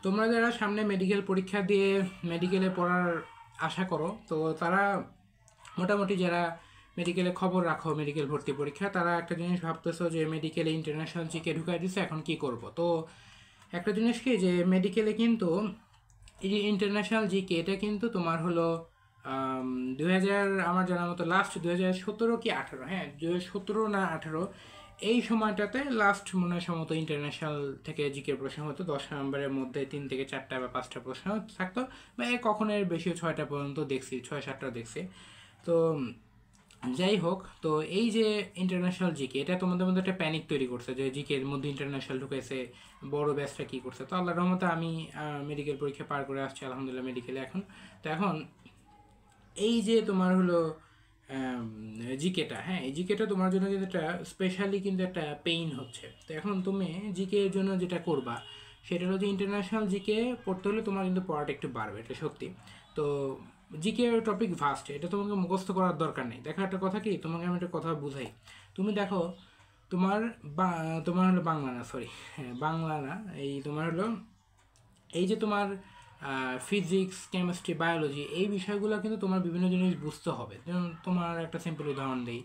তোমরা যারা সামনে মেডিকেল পরীক্ষা দিয়ে মেডিকেলে পড়ার আশা করো, তো তারা মোটামুটি যারা মেডিকেলে খবর রাখো মেডিকেল ভর্তি পরীক্ষা, তারা একটা জিনিস ভাবতেছো যে মেডিকেলে ইন্টারন্যাশনাল জিকে ঢুকাই দিচ্ছে, এখন কি করব। তো একটা জিনিস কি, যে মেডিকেলে কিন্তু এই যে ইন্টারন্যাশনাল জিকে, এটা কিন্তু তোমার হলো 2000, আমার জানার মতো লাস্ট 2017 কি 18, হ্যাঁ 2017 না 18, এই সময়টাতে লাস্ট মনে হয় সম্ভবত ইন্টারন্যাশনাল থেকে জিকে প্রশ্ন হতো। 10 নম্বরের মধ্যে 3 থেকে 4টা বা 5টা প্রশ্ন থাকতো, বা কখনো এর বেশি 6টা পর্যন্ত দেখছি, 6-7টা দেখছি। তো যাই হোক, তো এই যে ইন্টারন্যাশনাল জিকে, এটা তোমাদের মধ্যে একটা প্যানিক তৈরি করছে যে জিকে এর মধ্যে ইন্টারন্যাশনাল ঢুকেছে, বড় ব্যাচটা কি করছে। তো আল্লাহর রহমতে আমি মেডিকেল পরীক্ষা পার করে আসছি আলহামদুলিল্লাহ মেডিকেলে এখন। তো এখন এই যে তোমার হলো জিকেটা, হ্যাঁ এই জিকেটা তোমার জন্য কিন্তু একটা স্পেশালি কিন্তু একটা পেইন হচ্ছে। তো এখন তুমি জিকে এর জন্য যেটা করবা সেটা হলো যে ইন্টারন্যাশনাল জিকে পড়তে হলে তোমার কিন্তু পড়াটা একটু বাড়বে, এটা সত্যি। তো জিকে টপিক ভাস্ট, এটা তোমাকে মুখস্থ করার দরকার নেই। দেখো একটা কথা কি, তোমাকে আমি একটা কথা বুঝাই। তুমি দেখো তোমার তোমার হলো বাংলা না, সরি, হ্যাঁ বাংলা না, এই তোমার হলো এই যে তোমার ফিজিক্স, কেমিস্ট্রি, বায়োলজি, এই বিষয়গুলো কিন্তু তোমার বিভিন্ন জিনিস বুঝতে হবে। যেমন তোমার একটা সিম্পল উদাহরণ দিই,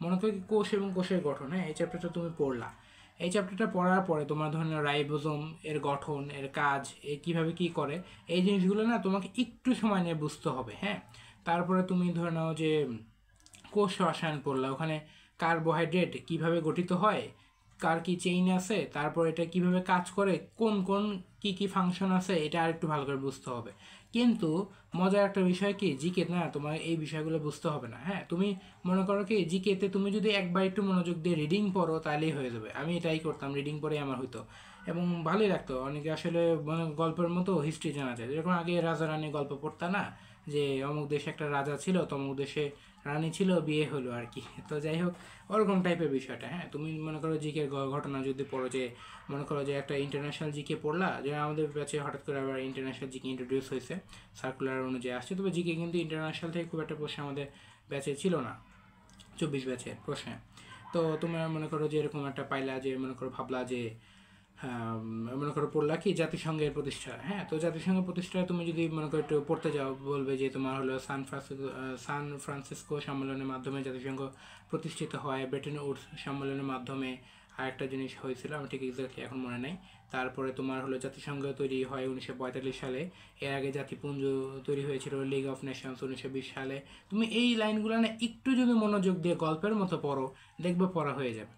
মনে করি কোষ এবং কোষের গঠন, হ্যাঁ এই চ্যাপ্টারটা তুমি পড়লা। এই চ্যাপ্টারটা পড়ার পরে তোমার ধরনের রাইবোজোম এর গঠন, এর কাজ, এ কীভাবে কী করে, এই জিনিসগুলো না তোমাকে একটু সময় নিয়ে বুঝতে হবে, হ্যাঁ। তারপরে তুমি ধরে নাও যে কোষ রসায়ন পড়লা, ওখানে কার্বোহাইড্রেট কিভাবে গঠিত হয়, কার কি চেইন আছে, তারপর এটা কিভাবে কাজ করে, কোন কোন কি কি ফাংশন আছে, এটা আর একটু ভালো করে বুঝতে হবে। কিন্তু মজার একটা বিষয় কি, জিকে না তোমার এই বিষয়গুলো বুঝতে হবে না, হ্যাঁ। তুমি মনে করো কি জিকেতে তুমি যদি একবার একটু মনোযোগ দিয়ে রিডিং পড়ো তাহলেই হয়ে যাবে। আমি এটাই করতাম, রিডিং পড়ে আমার হইতো এবং ভালোই লাগতো। অনেকে আসলে মানে গল্পের মতো হিস্ট্রি জানা যায়, যেরকম আগে রাজা রানী গল্প পড়তা না, যে অমুক দেশে একটা রাজা ছিল, তমুক দেশে রানী ছিল, বিয়ে হলো আর কি। তো যাই হোক, ওরকম টাইপের বিষয়টা, হ্যাঁ। তুমি মনে করো জিকে ঘটনা যদি পড়ো, যে মনে করো যে একটা ইন্টারন্যাশনাল জিকে পড়লা, যে আমাদের ব্যাচে হঠাৎ করে আবার ইন্টারন্যাশনাল জিকে ইন্ট্রোডিউস হয়েছে, সার্কুলার অনুযায়ী আসছে। তবে জিকে কিন্তু ইন্টারন্যাশনাল থেকে খুব একটা প্রশ্ন আমাদের ব্যাচে ছিল না, 24 ব্যাচের প্রশ্নে। তো তোমরা মনে করো যে এরকম একটা পাইলা, যে মনে করো ভাবলা যে মনে করো পড়লা কি জাতিসংঘের প্রতিষ্ঠা, হ্যাঁ। তো জাতিসংঘের প্রতিষ্ঠায় তুমি যদি মনে করো একটু পড়তে যাও, বলবে যে তোমার হলো সান ফ্রান্সিসকো সম্মেলনের মাধ্যমে জাতিসংঘ প্রতিষ্ঠিত হয়, ব্রেটন উডস সম্মেলনের মাধ্যমে আর একটা জিনিস হয়েছিল, আমি ঠিক এক্স্যাক্টলি এখন মনে নাই। তারপরে তোমার হলো জাতিসংঘ তৈরি হয় 1945 সালে। এর আগে জাতিপুঞ্জ তৈরি হয়েছিল লিগ অফ নেশনস 1920 সালে। তুমি এই লাইনগুলো না একটু যদি মনোযোগ দিয়ে গল্পের মতো পড়ো, দেখবে পড়া হয়ে যাবে,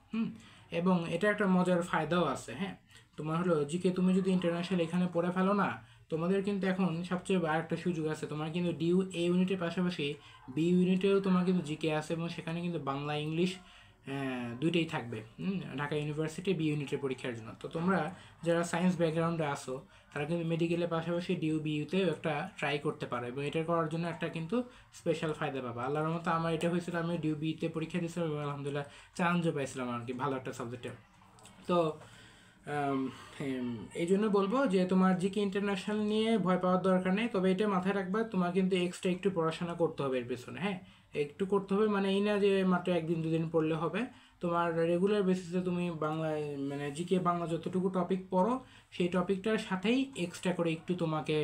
এবং এটা একটা মজার ফায়দাও আছে, হ্যাঁ। তোমার হলো জিকে তুমি যদি ইন্টারন্যাশনাল এখানে পড়ে ফেলো না, তোমাদের কিন্তু এখন সবচেয়ে আরেকটা সুযোগ আছে, তোমার কিন্তু ডিউ এ ইউনিটের পাশাপাশি বি ইউনিটেও তোমার কিন্তু জিকে আছে, এবং সেখানে কিন্তু বাংলা ইংলিশ দুইটাই থাকবে, ঢাকা ইউনিভার্সিটি বি ইউনিটের পরীক্ষার জন্য। তো তোমরা যারা সায়েন্স ব্যাকগ্রাউন্ডে আসো, তারা কিন্তু মেডিকেলের পাশাপাশি ডিউ বিইউতেও একটা ট্রাই করতে পারো, এবং এটা করার জন্য একটা কিন্তু স্পেশাল ফায়দা পাবা। আল্লাহর মতো আমার এটা হয়েছিল, আমি ডিউ বিইতে পরীক্ষা দিয়েছিলাম এবং আলহামদুলিল্লাহ চান্সও পাইছিলাম আর কি, ভালো একটা সাবজেক্টে। তো এই জন্য বলবো যে তোমার জিকে ইন্টারন্যাশনাল নিয়ে ভয় পাওয়ার দরকার নেই। তবে এটা মাথায় রাখবা, তোমার কিন্তু এক্সট্রা একটু পড়াশোনা করতে হবে এর পেছনে, হ্যাঁ। একটু করতে হবে, মানে এই না যে মাত্র একদিন দুদিন পড়লে হবে। তোমার রেগুলার বেসিসে তুমি বাংলায় মানে জিকে বাংলা যতটুকু টপিক পড়ো, সেই টপিকটার সাথেই এক্সট্রা করে একটু তোমাকে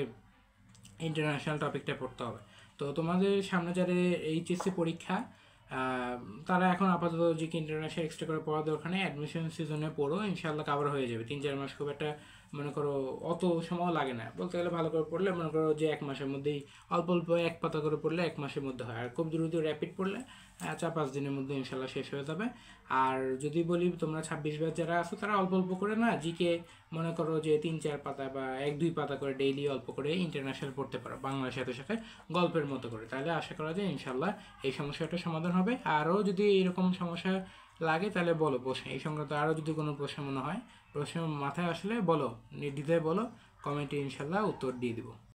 ইন্টারন্যাশনাল টপিকটা পড়তে হবে। তো তোমাদের সামনে যারা এইচএসসি পরীক্ষা, তারা এখন আপাতত জিকে ইন্টারন্যাশনাল এক্সট্রা করে পড়ার দরকার নেই, অ্যাডমিশন সিজনে পড়ো, ইনশাল্লাহ কাভার হয়ে যাবে। 3-4 মাস খুব একটা মনে করো অত সময় লাগে না, বলতে গেলে ভালো করে পড়লে মনে করো যে 1 মাসের মধ্যেই অল্প অল্প 1 পাতা করে পড়লে 1 মাসের মধ্যে হয়। আর খুব দ্রুত র্যাপিড পড়লে 4-5 দিনের মধ্যে ইনশাল্লাহ শেষ হয়ে যাবে। আর যদি বলি তোমরা 26 ব্যাচ যারা আছো, তারা অল্প অল্প করে না জিকে মনে করো যে 3-4 পাতা বা 1-2 পাতা করে ডেইলি অল্প করে ইন্টারন্যাশনাল পড়তে পারো, বাংলার সাথে সাথে গল্পের মতো করে। তাহলে আশা করা যায় ইনশাল্লাহ এই সমস্যাটা সমাধান হবে। আরও যদি এরকম সমস্যা লাগে তাহলে বলো, প্রশ্ন এই সংক্রান্ত আরও যদি কোনো প্রশ্ন মনে হয়, প্রশ্ন মাথায় আসলে বলো, নির্দ্বিধায় বলো, কমেন্টে ইনশাল্লাহ উত্তর দিয়ে দিব।